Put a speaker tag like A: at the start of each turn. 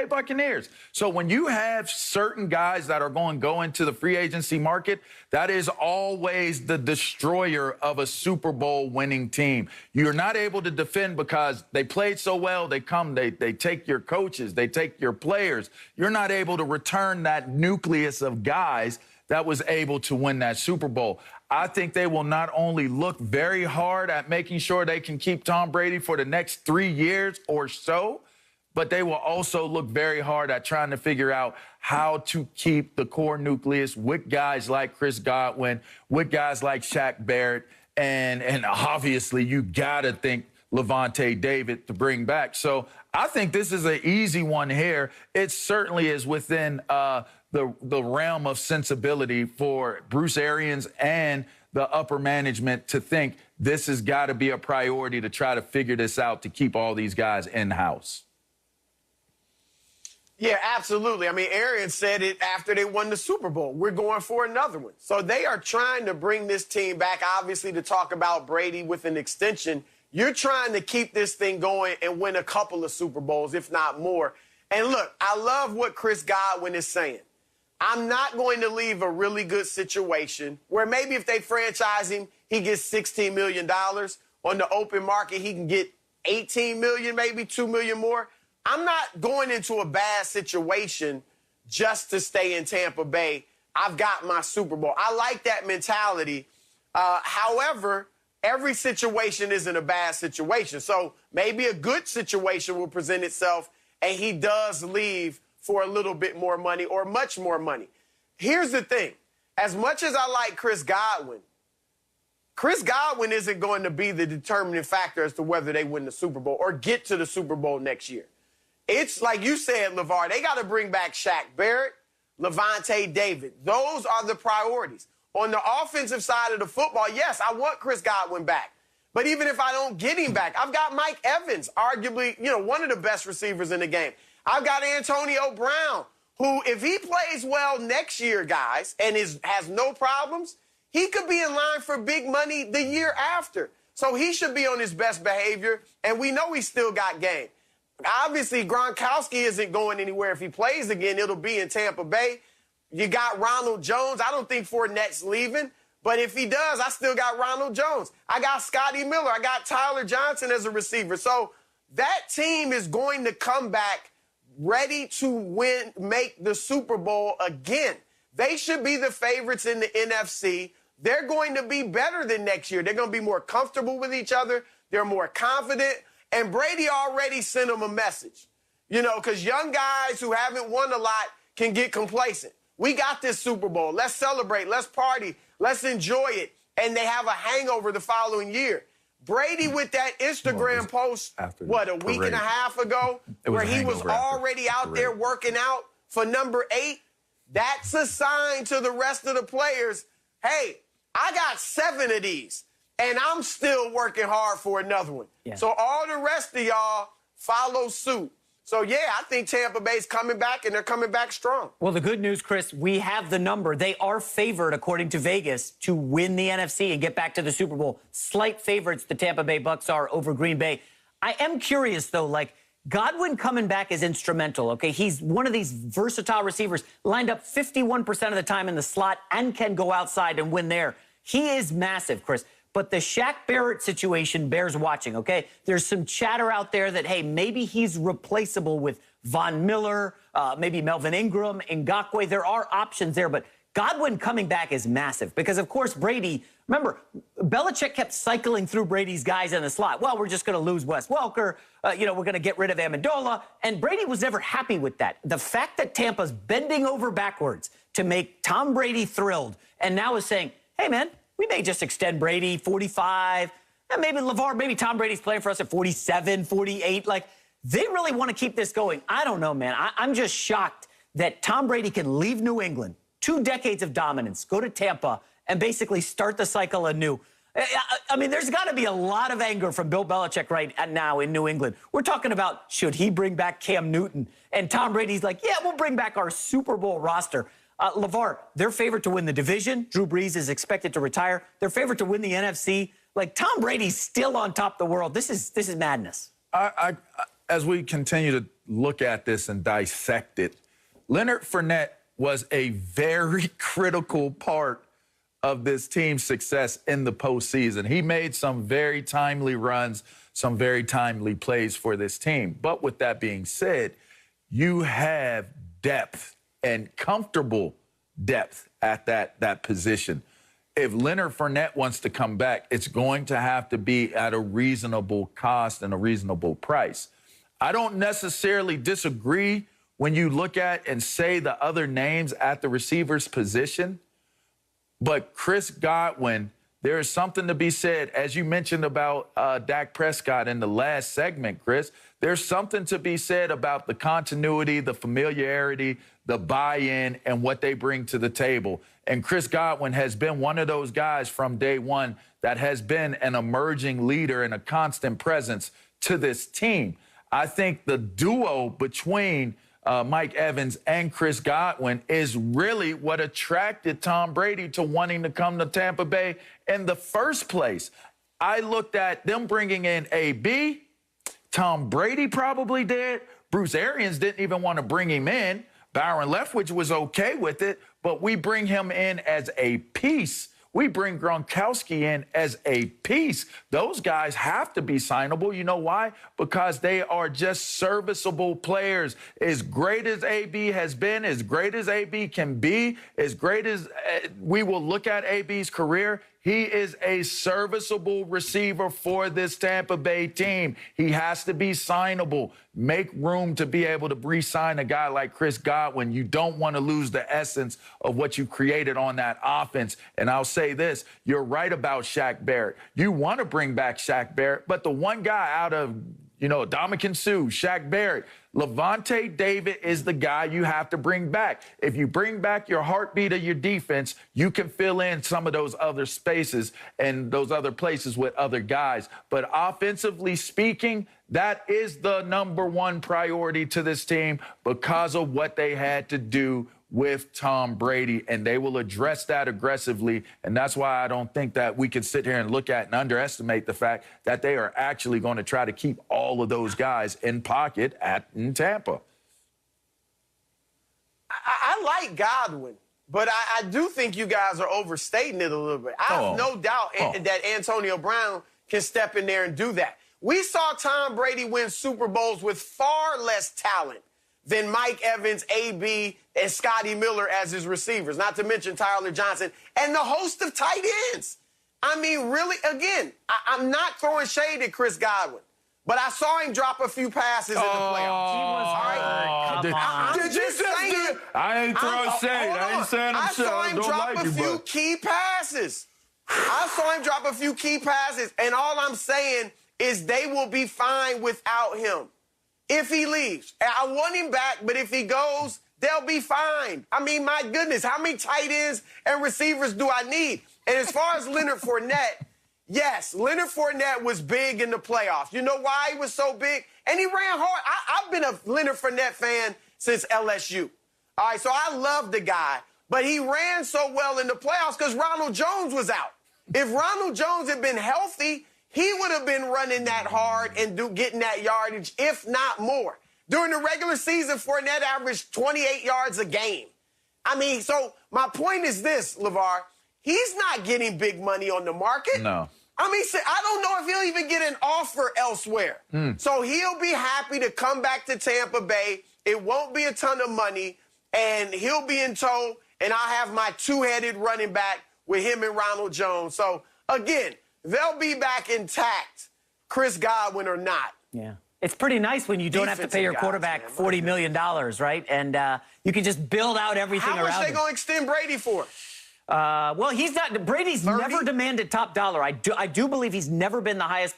A: Buccaneers. So when you have certain guys that are going to go into the free agency market, that is always the destroyer of a Super Bowl winning team. You're not able to defend because they played so well. They take your coaches, they take your players. You're not able to return that nucleus of guys that was able to win that Super Bowl. I think they will not only look very hard at making sure they can keep Tom Brady for the next 3 years or so, but they will also look very hard at trying to figure out how to keep the core nucleus with guys like Chris Godwin, with guys like Shaq Barrett, and obviously you got to think Levante David to bring back. So I think this is an easy one here. It certainly is within the realm of sensibility for Bruce Arians and the upper management to think this has got to be a priority to try to figure this out to keep all these guys in-house.
B: Yeah, absolutely. I mean, Arians said it after they won the Super Bowl. We're going for another one. So they are trying to bring this team back, obviously, to talk about Brady with an extension. You're trying to keep this thing going and win a couple of Super Bowls, if not more. And look, I love what Chris Godwin is saying. I'm not going to leave a really good situation where maybe if they franchise him, he gets $16 million. On the open market, he can get $18 million, maybe $2 million more. I'm not going into a bad situation just to stay in Tampa Bay. I've got my Super Bowl. I like that mentality. However, every situation isn't a bad situation. So maybe a good situation will present itself and he does leave for a little bit more money or much more money. Here's the thing. As much as I like Chris Godwin isn't going to be the determining factor as to whether they win the Super Bowl or get to the Super Bowl next year. It's like you said, LeVar, they got to bring back Shaq Barrett, Levante David. Those are the priorities. On the offensive side of the football, yes, I want Chris Godwin back. But even if I don't get him back, I've got Mike Evans, arguably, one of the best receivers in the game. I've got Antonio Brown, who, if he plays well next year, guys, and has no problems, he could be in line for big money the year after. So he should be on his best behavior, and we know he's still got game. Obviously, Gronkowski isn't going anywhere. If he plays again, it'll be in Tampa Bay. You got Ronald Jones. I don't think Fournette's leaving. But if he does, I still got Ronald Jones. I got Scotty Miller. I got Tyler Johnson as a receiver. So that team is going to come back ready to win, make the Super Bowl again. They should be the favorites in the NFC. They're going to be better than next year. They're going to be more comfortable with each other. They're more confident. And Brady already sent them a message, because young guys who haven't won a lot can get complacent. We got this Super Bowl. Let's celebrate. Let's party. Let's enjoy it. And they have a hangover the following year. Brady with that Instagram post, a week and a half ago, where he was already out there working out for number 8, that's a sign to the rest of the players, hey, I got 7 of these. And I'm still working hard for another one. Yeah. So all the rest of y'all follow suit. So, yeah, I think Tampa Bay's coming back, and they're coming back strong.
C: Well, the good news, Chris, we have the number. They are favored, according to Vegas, to win the NFC and get back to the Super Bowl. Slight favorites the Tampa Bay Bucks are over Green Bay. I am curious, though, Godwin coming back is instrumental, okay? He's one of these versatile receivers, lined up 51% of the time in the slot and can go outside and win there. He is massive, Chris. But the Shaq Barrett situation bears watching, okay? There's some chatter out there that, hey, maybe he's replaceable with Von Miller, maybe Melvin Ingram, Ngakoue. There are options there, but Godwin coming back is massive because, of course, Brady, remember, Belichick kept cycling through Brady's guys in the slot. Well, we're just going to lose Wes Welker. We're going to get rid of Amendola. And Brady was never happy with that. The fact that Tampa's bending over backwards to make Tom Brady thrilled and now is saying, hey, man, we may just extend Brady 45, and maybe Tom Brady's playing for us at 47, 48. They really want to keep this going. I don't know, man. I'm just shocked that Tom Brady can leave New England, 2 decades of dominance, go to Tampa, and basically start the cycle anew. I mean, there's got to be a lot of anger from Bill Belichick right now in New England. We're talking about, should he bring back Cam Newton? And Tom Brady's like, yeah, we'll bring back our Super Bowl roster. LeVar, they're favored to win the division. Drew Brees is expected to retire. They're favored to win the NFC. Tom Brady's still on top of the world. This is madness.
A: As we continue to look at this and dissect it, Leonard Fournette was a very critical part of this team's success in the postseason. He made some very timely runs, some very timely plays for this team. But with that being said, you have depth and comfortable depth at that position. If Leonard Fournette wants to come back, it's going to have to be at a reasonable cost and a reasonable price. I don't necessarily disagree when you look at and say the other names at the receiver's position, but Chris Godwin, there is something to be said, as you mentioned about Dak Prescott in the last segment, Chris. There's something to be said about the continuity, the familiarity, the buy-in, and what they bring to the table. And Chris Godwin has been one of those guys from day one that has been an emerging leader and a constant presence to this team. I think the duo between Mike Evans and Chris Godwin is really what attracted Tom Brady to wanting to come to Tampa Bay in the first place. I looked at them bringing in AB. Tom Brady probably did. Bruce Arians didn't even want to bring him in. Byron Leftwich was okay with it, but we bring him in as a piece. We bring Gronkowski in as a piece. Those guys have to be signable. You know why? Because they are just serviceable players. As great as AB has been, as great as AB can be, as great as we will look at AB's career, he is a serviceable receiver for this Tampa Bay team. He has to be signable. Make room to be able to re-sign a guy like Chris Godwin. You don't want to lose the essence of what you created on that offense. And I'll say this, you're right about Shaq Barrett. You want to bring back Shaq Barrett, but the one guy out of, Ndamukong Suh, Shaq Barrett, Levante David is the guy you have to bring back. If you bring back your heartbeat of your defense, you can fill in some of those other spaces and those other places with other guys. But offensively speaking, that is the #1 priority to this team because of what they had to do with Tom Brady, and they will address that aggressively. And that's why I don't think that we can sit here and look at and underestimate the fact that they are actually going to try to keep all of those guys in pocket in Tampa.
B: I like Godwin, but I do think you guys are overstating it a little bit. I have no doubt that Antonio Brown can step in there and do that. We saw Tom Brady win Super Bowls with far less talent than Mike Evans, AB, and Scotty Miller as his receivers, not to mention Tyler Johnson, and the host of tight ends. I mean, really, again, I'm not throwing shade at Chris Godwin, but I saw him drop a few passes in the playoffs.
C: He was hurt.
B: I'm just saying.
A: I ain't throwing shade. I ain't saying I'm sure.
B: I saw him drop a few key passes. I saw him drop a few key passes, and all I'm saying is they will be fine without him. If he leaves, I want him back, but if he goes, they'll be fine. I mean, my goodness, how many tight ends and receivers do I need? And as far as Leonard Fournette, yes, Leonard Fournette was big in the playoffs. You know why he was so big? And he ran hard. I've been a Leonard Fournette fan since LSU. All right, so I love the guy, but he ran so well in the playoffs because Ronald Jones was out. If Ronald Jones had been healthy, he would have been running that hard and getting that yardage, if not more. During the regular season, Fournette averaged 28 yards a game. I mean, so my point is this, LeVar. He's not getting big money on the market.
A: No.
B: I mean, I don't know if he'll even get an offer elsewhere. So he'll be happy to come back to Tampa Bay. It won't be a ton of money, and he'll be in tow, and I'll have my two-headed running back with him and Ronald Jones. So, again, they'll be back intact, Chris Godwin or not.
C: Yeah. It's pretty nice when you don't have to pay your quarterback $40 million, right? And you can just build out everything around him.
B: How much they going to extend Brady for?
C: Well, he's not. Brady's
B: 30?
C: never demanded top dollar. I do believe he's never been the highest